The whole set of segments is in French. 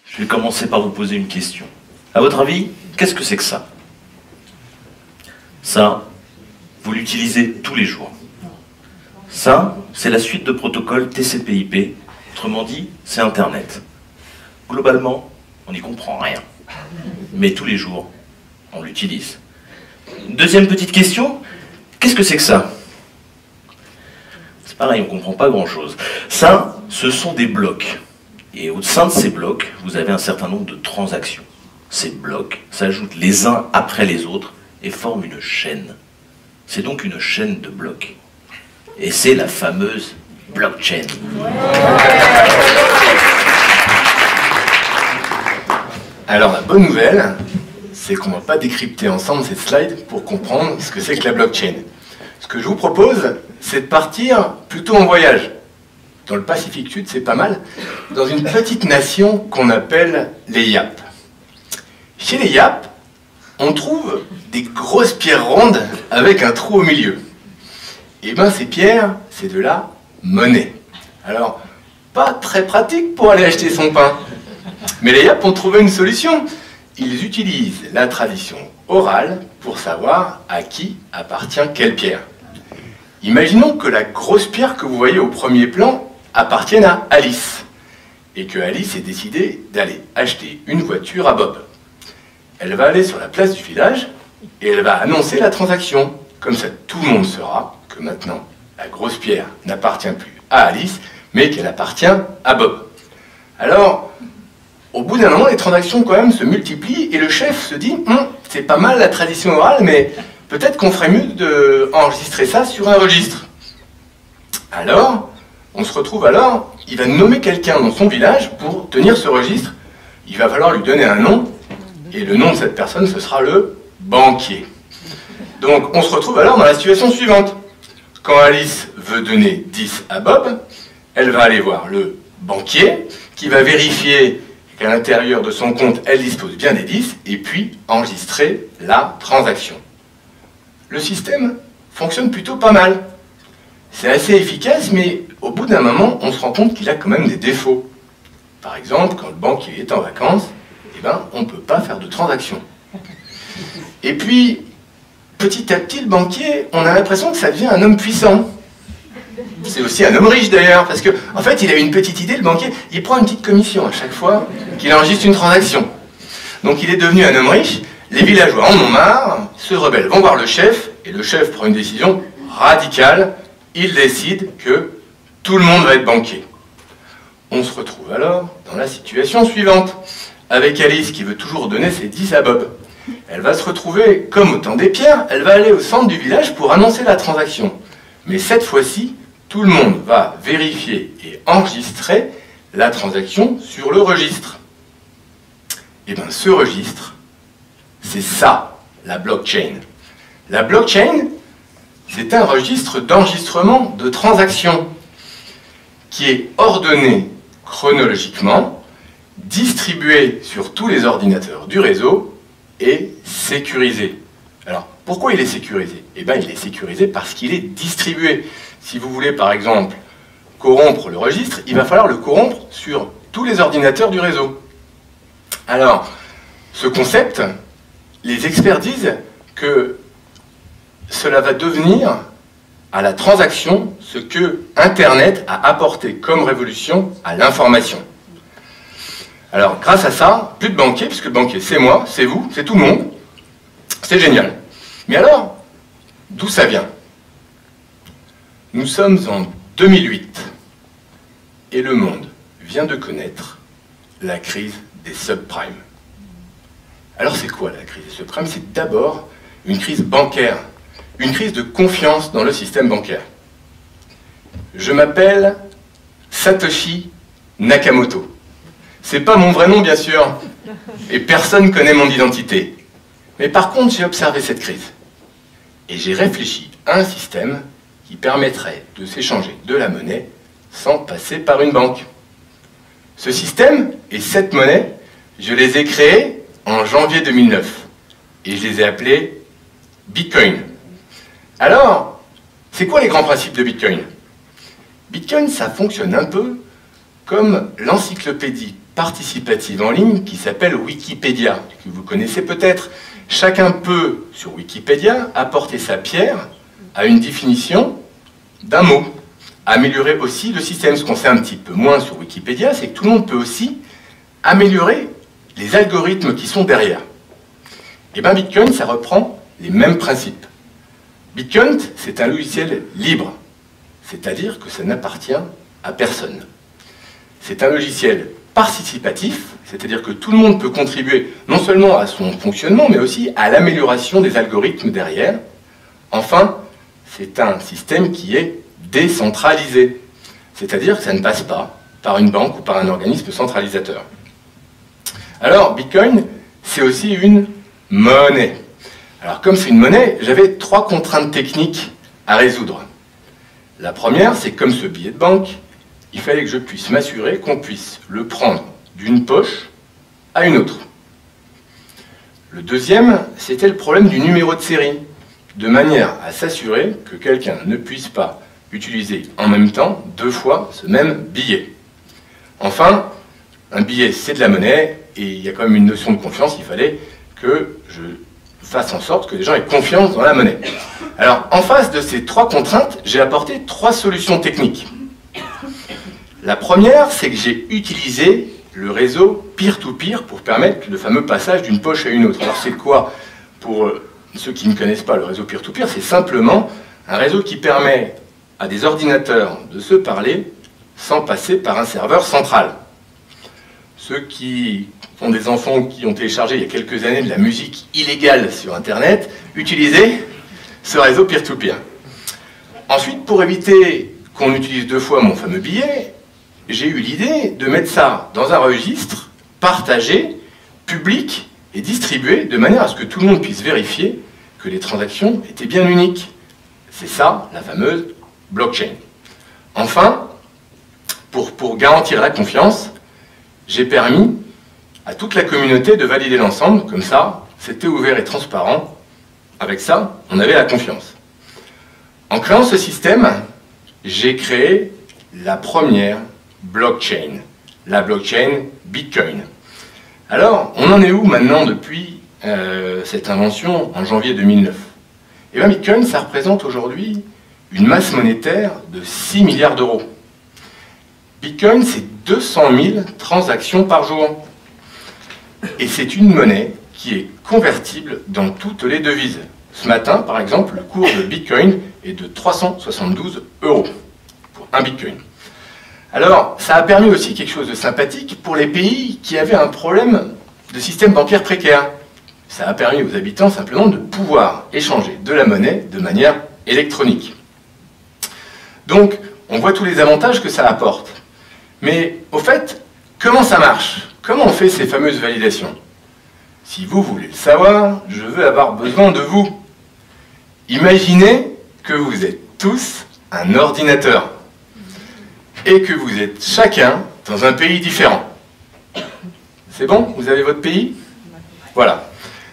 Je vais commencer par vous poser une question. À votre avis, qu'est-ce que c'est que ça? Ça, vous l'utilisez tous les jours. Ça, c'est la suite de protocoles TCP/IP. Autrement dit, c'est Internet. Globalement, on n'y comprend rien. Mais tous les jours, on l'utilise. Deuxième petite question, qu'est-ce que c'est que ça? C'est pareil, on ne comprend pas grand-chose. Ça, ce sont des blocs. Et au sein de ces blocs, vous avez un certain nombre de transactions. Ces blocs s'ajoutent les uns après les autres et forment une chaîne. C'est donc une chaîne de blocs. Et c'est la fameuse blockchain. Alors la bonne nouvelle, c'est qu'on ne va pas décrypter ensemble cette slide pour comprendre ce que c'est que la blockchain. Ce que je vous propose, c'est de partir plutôt en voyage. Dans le Pacifique Sud, c'est pas mal, dans une petite nation qu'on appelle les Yap. Chez les Yap, on trouve des grosses pierres rondes avec un trou au milieu. Et bien ces pierres, c'est de la monnaie. Alors, pas très pratique pour aller acheter son pain. Mais les Yap ont trouvé une solution. Ils utilisent la tradition orale pour savoir à qui appartient quelle pierre. Imaginons que la grosse pierre que vous voyez au premier plan appartienne à Alice. Et que Alice ait décidé d'aller acheter une voiture à Bob. Elle va aller sur la place du village et elle va annoncer la transaction. Comme ça, tout le monde saura que maintenant, la grosse pierre n'appartient plus à Alice, mais qu'elle appartient à Bob. Alors, au bout d'un moment, les transactions quand même se multiplient et le chef se dit « c'est pas mal la tradition orale, mais peut-être qu'on ferait mieux d'enregistrer ça sur un registre. » Alors, on se retrouve alors, il va nommer quelqu'un dans son village pour tenir ce registre. Il va falloir lui donner un nom, et le nom de cette personne, ce sera le banquier. Donc, on se retrouve alors dans la situation suivante. Quand Alice veut donner 10 à Bob, elle va aller voir le banquier, qui va vérifier qu'à l'intérieur de son compte, elle dispose bien des 10, et puis enregistrer la transaction. Le système fonctionne plutôt pas mal. C'est assez efficace, mais au bout d'un moment, on se rend compte qu'il a quand même des défauts. Par exemple, quand le banquier est en vacances, eh ben, on ne peut pas faire de transaction. Et puis, petit à petit, le banquier, on a l'impression que ça devient un homme puissant. C'est aussi un homme riche d'ailleurs, parce qu'en fait, il a une petite idée, le banquier, il prend une petite commission à chaque fois qu'il enregistre une transaction. Donc il est devenu un homme riche, les villageois en ont marre, se rebellent, vont voir le chef, et le chef prend une décision radicale, il décide que tout le monde va être banquier. On se retrouve alors dans la situation suivante, avec Alice qui veut toujours donner ses 10 à Bob. Elle va se retrouver, comme au temps des pierres, elle va aller au centre du village pour annoncer la transaction. Mais cette fois-ci, tout le monde va vérifier et enregistrer la transaction sur le registre. Et bien ce registre, c'est ça, la blockchain. La blockchain, c'est un registre d'enregistrement de transactions qui est ordonné chronologiquement, distribué sur tous les ordinateurs du réseau et sécurisé. Alors, pourquoi il est sécurisé? Eh bien, il est sécurisé parce qu'il est distribué. Si vous voulez, par exemple, corrompre le registre, il va falloir le corrompre sur tous les ordinateurs du réseau. Alors, ce concept, les experts disent que cela va devenir à la transaction ce que Internet a apporté comme révolution à l'information. Alors, grâce à ça, plus de banquier, puisque le banquier, c'est moi, c'est vous, c'est tout le monde. C'est génial. Mais alors, d'où ça vient? Nous sommes en 2008 et le monde vient de connaître la crise des subprimes. Alors c'est quoi la crise des subprimes? C'est d'abord une crise bancaire, une crise de confiance dans le système bancaire. Je m'appelle Satoshi Nakamoto. C'est pas mon vrai nom bien sûr, et personne connaît mon identité. Mais par contre j'ai observé cette crise et j'ai réfléchi à un système qui permettrait de s'échanger de la monnaie sans passer par une banque. Ce système et cette monnaie, je les ai créés en janvier 2009 et je les ai appelés Bitcoin. Alors, c'est quoi les grands principes de Bitcoin? Bitcoin, ça fonctionne un peu comme l'encyclopédie participative en ligne qui s'appelle Wikipédia, que vous connaissez peut-être. Chacun peut, sur Wikipédia, apporter sa pierre à une définition d'un mot. Améliorer aussi le système. Ce qu'on sait un petit peu moins sur Wikipédia, c'est que tout le monde peut aussi améliorer les algorithmes qui sont derrière. Et bien Bitcoin, ça reprend les mêmes principes. Bitcoin, c'est un logiciel libre, c'est-à-dire que ça n'appartient à personne. C'est un logiciel participatif, c'est-à-dire que tout le monde peut contribuer non seulement à son fonctionnement, mais aussi à l'amélioration des algorithmes derrière. Enfin, c'est un système qui est décentralisé, c'est-à-dire que ça ne passe pas par une banque ou par un organisme centralisateur. Alors, Bitcoin, c'est aussi une monnaie. Alors, comme c'est une monnaie, j'avais 3 contraintes techniques à résoudre. La première, c'est comme ce billet de banque, il fallait que je puisse m'assurer qu'on puisse le prendre d'une poche à une autre. Le deuxième, c'était le problème du numéro de série, de manière à s'assurer que quelqu'un ne puisse pas utiliser en même temps 2 fois ce même billet. Enfin, un billet, c'est de la monnaie, et il y a quand même une notion de confiance, il fallait que je fasse en sorte que les gens aient confiance dans la monnaie. Alors, en face de ces 3 contraintes, j'ai apporté 3 solutions techniques. La première, c'est que j'ai utilisé le réseau peer-to-peer pour permettre le fameux passage d'une poche à une autre. Alors, c'est quoi? Pour ceux qui ne connaissent pas le réseau peer-to-peer, c'est simplement un réseau qui permet à des ordinateurs de se parler sans passer par un serveur central. Ceux qui ont des enfants qui ont téléchargé il y a quelques années de la musique illégale sur Internet, utilisaient ce réseau peer-to-peer. Ensuite, pour éviter qu'on utilise 2 fois mon fameux billet, j'ai eu l'idée de mettre ça dans un registre partagé, public et distribué, de manière à ce que tout le monde puisse vérifier que les transactions étaient bien uniques. C'est ça, la fameuse blockchain. Enfin, pour garantir la confiance, j'ai permis à toute la communauté de valider l'ensemble, comme ça, c'était ouvert et transparent. Avec ça, on avait la confiance. En créant ce système, j'ai créé la première blockchain, la blockchain Bitcoin. Alors, on en est où maintenant depuis cette invention en janvier 2009? Et bien Bitcoin, ça représente aujourd'hui une masse monétaire de 6 milliards d'euros. Bitcoin, c'est 200 000 transactions par jour. Et c'est une monnaie qui est convertible dans toutes les devises. Ce matin, par exemple, le cours de Bitcoin est de 372 € pour un Bitcoin. Alors, ça a permis aussi quelque chose de sympathique pour les pays qui avaient un problème de système bancaire précaire. Ça a permis aux habitants simplement de pouvoir échanger de la monnaie de manière électronique. Donc, on voit tous les avantages que ça apporte. Mais, au fait, comment ça marche? Comment on fait ces fameuses validations? Si vous voulez le savoir, je veux avoir besoin de vous. Imaginez que vous êtes tous un ordinateur et que vous êtes chacun dans un pays différent. C'est bon? Vous avez votre pays? Voilà.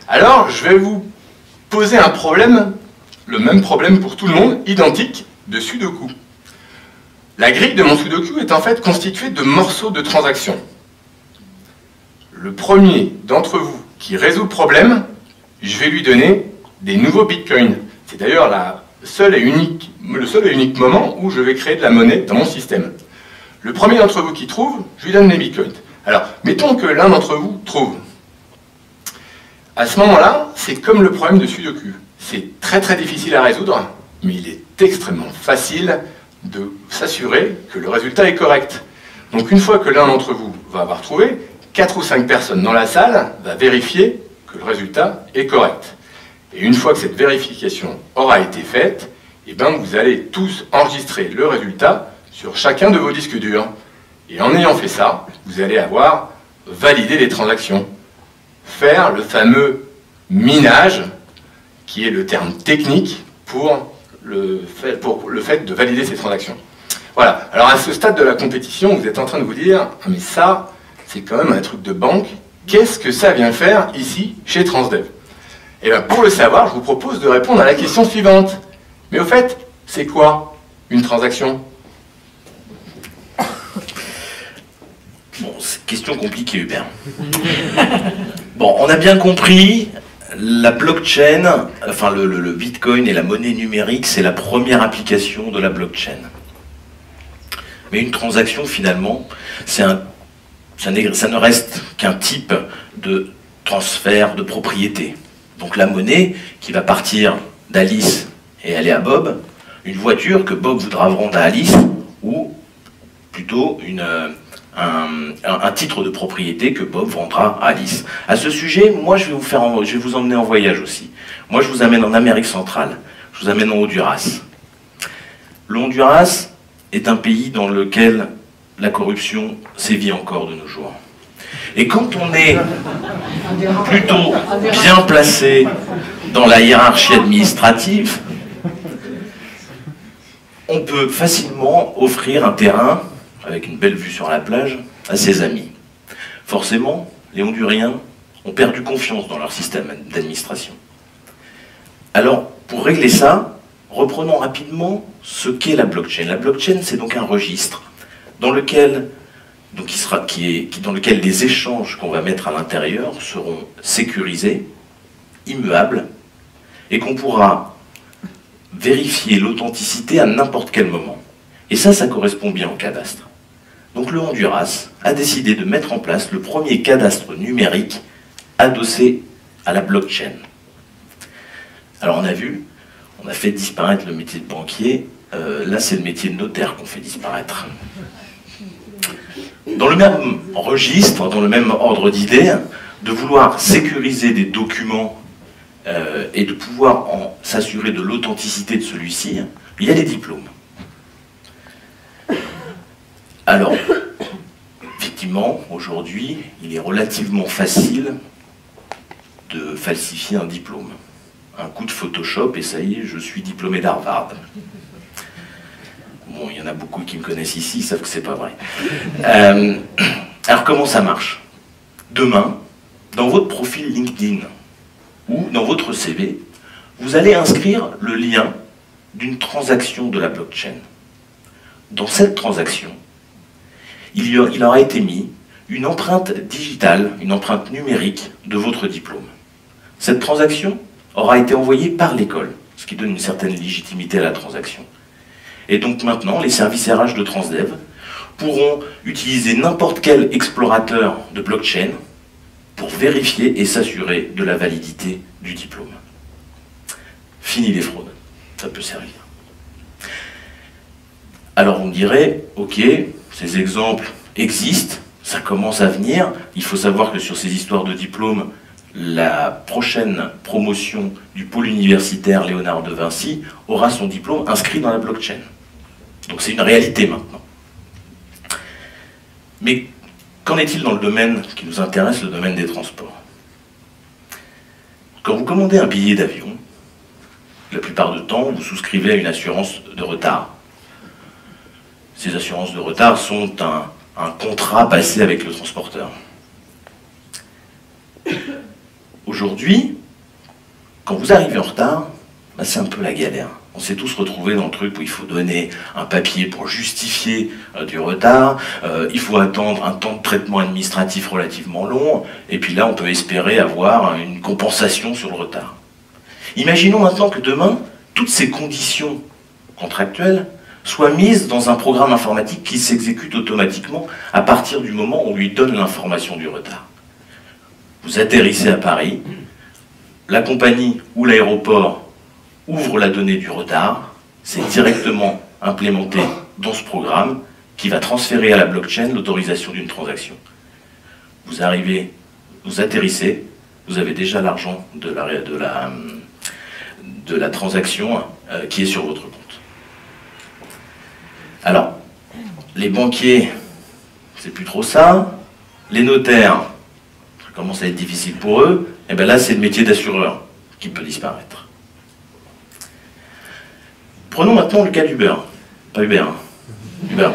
Alors, je vais vous poser un problème, le même problème pour tout le monde, identique, de Sudoku. La grille de mon Sudoku est en fait constituée de morceaux de transactions. Le premier d'entre vous qui résout le problème, je vais lui donner des nouveaux bitcoins. C'est d'ailleurs le seul et unique moment où je vais créer de la monnaie dans mon système. Le premier d'entre vous qui trouve, je lui donne les bitcoins. Alors, mettons que l'un d'entre vous trouve. À ce moment-là, c'est comme le problème de Sudoku. C'est très très difficile à résoudre, mais il est extrêmement facile de s'assurer que le résultat est correct. Donc une fois que l'un d'entre vous va avoir trouvé, 4 ou 5 personnes dans la salle va vérifier que le résultat est correct. Et une fois que cette vérification aura été faite, eh ben vous allez tous enregistrer le résultat sur chacun de vos disques durs. Et en ayant fait ça, vous allez avoir validé les transactions. Faire le fameux minage, qui est le terme technique pour le fait de valider ces transactions. Voilà. Alors à ce stade de la compétition, vous êtes en train de vous dire « Ah mais ça, c'est quand même un truc de banque. Qu'est-ce que ça vient faire ici, chez Transdev ?» Et bien pour le savoir, je vous propose de répondre à la question suivante. Mais au fait, c'est quoi une transaction? Bon, c'est question compliquée, Hubert. Bon, on a bien compris, la blockchain, enfin le bitcoin et la monnaie numérique, c'est la première application de la blockchain. Mais une transaction, finalement, ça ne reste qu'un type de transfert de propriété. Donc la monnaie qui va partir d'Alice et aller à Bob, une voiture que Bob voudra vendre à Alice, ou plutôt un titre de propriété que Bob vendra à Alice. À ce sujet, moi je vais vous emmener en voyage aussi. Moi je vous amène en Amérique centrale, je vous amène en Honduras. Le Honduras est un pays dans lequel la corruption sévit encore de nos jours. Et quand on est plutôt bien placé dans la hiérarchie administrative, on peut facilement offrir un terrain, avec une belle vue sur la plage, à ses amis. Forcément, les Honduriens ont perdu confiance dans leur système d'administration. Alors, pour régler ça, reprenons rapidement ce qu'est la blockchain. La blockchain, c'est donc un registre dans lequel, dans lequel les échanges qu'on va mettre à l'intérieur seront sécurisés, immuables, et qu'on pourra vérifier l'authenticité à n'importe quel moment. Et ça correspond bien au cadastre. Donc le Honduras a décidé de mettre en place le premier cadastre numérique adossé à la blockchain. Alors on a vu, on a fait disparaître le métier de banquier, là c'est le métier de notaire qu'on fait disparaître. Dans le même registre, dans le même ordre d'idées, de vouloir sécuriser des documents et de pouvoir s'assurer de l'authenticité de celui-ci, il y a des diplômes. Alors, effectivement, aujourd'hui, il est relativement facile de falsifier un diplôme. Un coup de Photoshop et ça y est, je suis diplômé d'Harvard. Bon, il y en a beaucoup qui me connaissent ici, ils savent que c'est pas vrai. Alors comment ça marche? Demain, dans votre profil LinkedIn ou dans votre CV, vous allez inscrire le lien d'une transaction de la blockchain. Dans cette transaction, il aura été mis une empreinte digitale, une empreinte numérique de votre diplôme. Cette transaction aura été envoyée par l'école, ce qui donne une certaine légitimité à la transaction. Et donc maintenant, les services RH de Transdev pourront utiliser n'importe quel explorateur de blockchain pour vérifier et s'assurer de la validité du diplôme. Fini les fraudes, ça peut servir. Alors on me dirait, ok, ces exemples existent, ça commence à venir, il faut savoir que sur ces histoires de diplômes, la prochaine promotion du pôle universitaire Léonard de Vinci aura son diplôme inscrit dans la blockchain. Donc c'est une réalité maintenant. Mais qu'en est-il dans le domaine qui nous intéresse, le domaine des transports? Quand vous commandez un billet d'avion, la plupart du temps, vous souscrivez à une assurance de retard. Ces assurances de retard sont un contrat passé avec le transporteur. Aujourd'hui, quand vous arrivez en retard, c'est un peu la galère. On s'est tous retrouvés dans le truc où il faut donner un papier pour justifier du retard, il faut attendre un temps de traitement administratif relativement long, et puis là on peut espérer avoir une compensation sur le retard. Imaginons maintenant que demain, toutes ces conditions contractuelles soient mises dans un programme informatique qui s'exécute automatiquement à partir du moment où on lui donne l'information du retard. Vous atterrissez à Paris, la compagnie ou l'aéroport ouvre la donnée du retard, c'est directement implémenté dans ce programme qui va transférer à la blockchain l'autorisation d'une transaction. Vous arrivez, vous atterrissez, vous avez déjà l'argent de la transaction qui est sur votre compte. Alors, les banquiers, c'est plus trop ça. Les notaires, ça commence à être difficile pour eux. Et bien là, c'est le métier d'assureur qui peut disparaître. Prenons maintenant le cas d'Uber. Pas Uber, hein. Uber.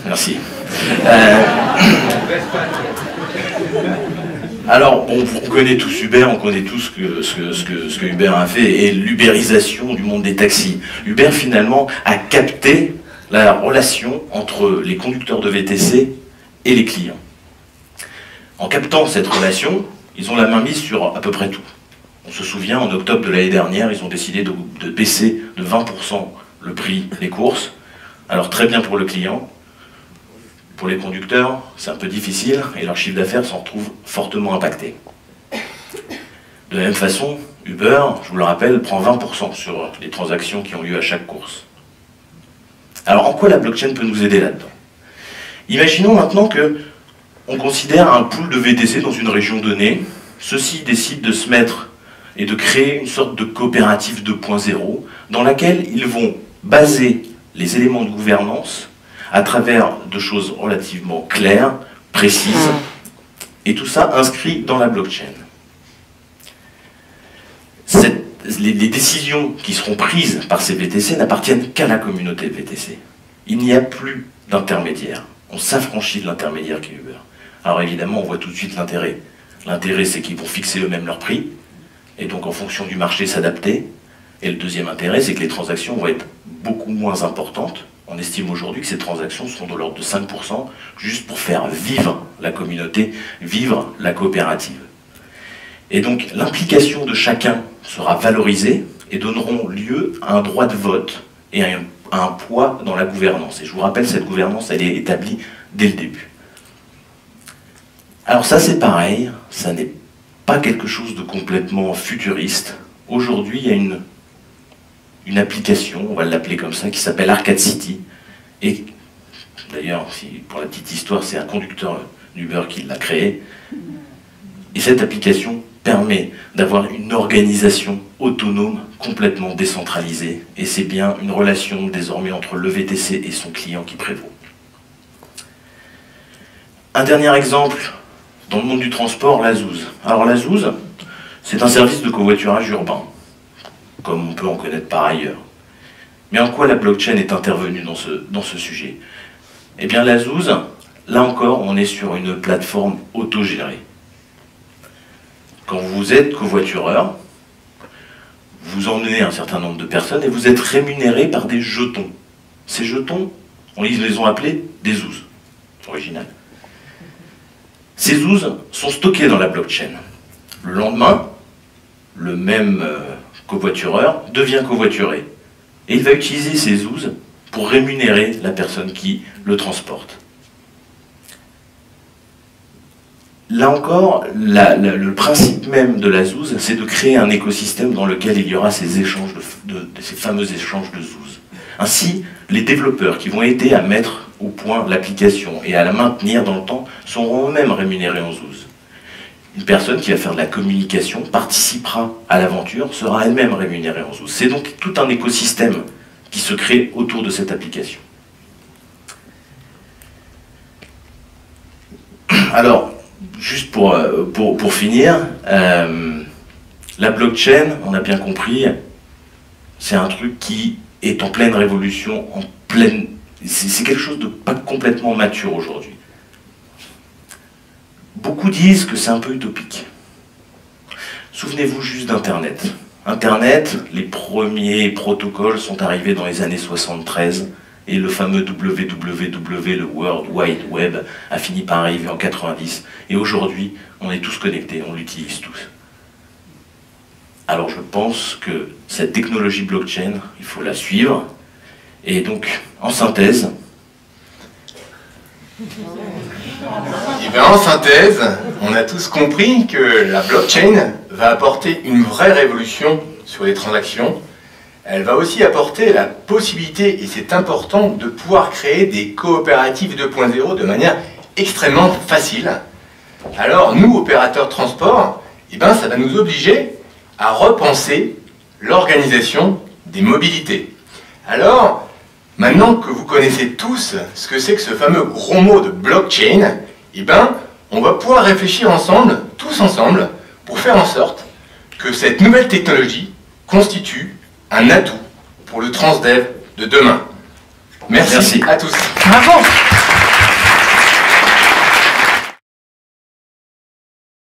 Merci. Alors, on connaît tous Uber, on connaît tous ce que Uber a fait et l'ubérisation du monde des taxis. Uber, finalement, a capté la relation entre les conducteurs de VTC et les clients. En captant cette relation, ils ont la main mise sur à peu près tout. On se souvient, en octobre de l'année dernière, ils ont décidé de baisser de 20% le prix des courses. Alors très bien pour le client. Pour les conducteurs, c'est un peu difficile et leur chiffre d'affaires s'en retrouve fortement impacté. De la même façon, Uber, je vous le rappelle, prend 20% sur les transactions qui ont lieu à chaque course. Alors en quoi la blockchain peut nous aider là-dedans? Imaginons maintenant que on considère un pool de VTC dans une région donnée. Ceux-ci décident de se mettre et de créer une sorte de coopérative 2.0 dans laquelle ils vont baser les éléments de gouvernance à travers de choses relativement claires, précises, et tout ça inscrit dans la blockchain. Les décisions qui seront prises par ces VTC n'appartiennent qu'à la communauté VTC. Il n'y a plus d'intermédiaire. On s'affranchit de l'intermédiaire qui est Uber. Alors évidemment, on voit tout de suite l'intérêt. L'intérêt, c'est qu'ils vont fixer eux-mêmes leur prix, et donc en fonction du marché s'adapter. Et le deuxième intérêt, c'est que les transactions vont être beaucoup moins importantes. On estime aujourd'hui que ces transactions seront de l'ordre de 5%, juste pour faire vivre la communauté, vivre la coopérative. Et donc l'implication de chacun sera valorisée et donneront lieu à un droit de vote et à un poids dans la gouvernance. Et je vous rappelle, cette gouvernance, elle est établie dès le début. Alors ça, c'est pareil, ça n'est pas quelque chose de complètement futuriste. Aujourd'hui, il y a une application, on va l'appeler comme ça, qui s'appelle Arcade City. Et d'ailleurs, pour la petite histoire, c'est un conducteur d'Uber qui l'a créé. Et cette application permet d'avoir une organisation autonome, complètement décentralisée. Et c'est bien une relation désormais entre le VTC et son client qui prévaut. Un dernier exemple, dans le monde du transport, la Zouz. Alors la Zouz, c'est un service de covoiturage urbain, comme on peut en connaître par ailleurs. Mais en quoi la blockchain est intervenue dans ce sujet? Eh bien la Zouz, là encore, on est sur une plateforme autogérée. Quand vous êtes covoitureur, vous emmenez un certain nombre de personnes et vous êtes rémunéré par des jetons. Ces jetons, on les a appelés des Zouz, original. Ces Zouz sont stockés dans la blockchain. Le lendemain, le même covoitureur devient covoituré. Et il va utiliser ces Zouz pour rémunérer la personne qui le transporte. Là encore, le principe même de la Zouz, c'est de créer un écosystème dans lequel il y aura ces fameux échanges de Zouz. Ainsi, les développeurs qui vont aider à mettre au point l'application et à la maintenir dans le temps seront eux-mêmes rémunérés en Zouz. Une personne qui va faire de la communication participera à l'aventure, sera elle-même rémunérée en Zouz. C'est donc tout un écosystème qui se crée autour de cette application. Alors, juste pour finir, la blockchain, on a bien compris, c'est un truc qui est en pleine révolution, c'est quelque chose de pas complètement mature aujourd'hui. Beaucoup disent que c'est un peu utopique. Souvenez-vous juste d'Internet. Internet, les premiers protocoles sont arrivés dans les années 73 et le fameux WWW, le World Wide Web, a fini par arriver en 90. Et aujourd'hui, on est tous connectés, on l'utilise tous. Alors je pense que cette technologie blockchain, il faut la suivre. Et donc, en synthèse... Et bien en synthèse, on a tous compris que la blockchain va apporter une vraie révolution sur les transactions. Elle va aussi apporter la possibilité, et c'est important, de pouvoir créer des coopératives 2.0 de manière extrêmement facile. Alors nous, opérateurs de transport, eh ben, ça va nous obliger à repenser l'organisation des mobilités. Alors, maintenant que vous connaissez tous ce que c'est que ce fameux gros mot de blockchain, eh ben, on va pouvoir réfléchir ensemble, tous ensemble, pour faire en sorte que cette nouvelle technologie constitue un atout pour le transdev de demain. Merci à tous. Bravo.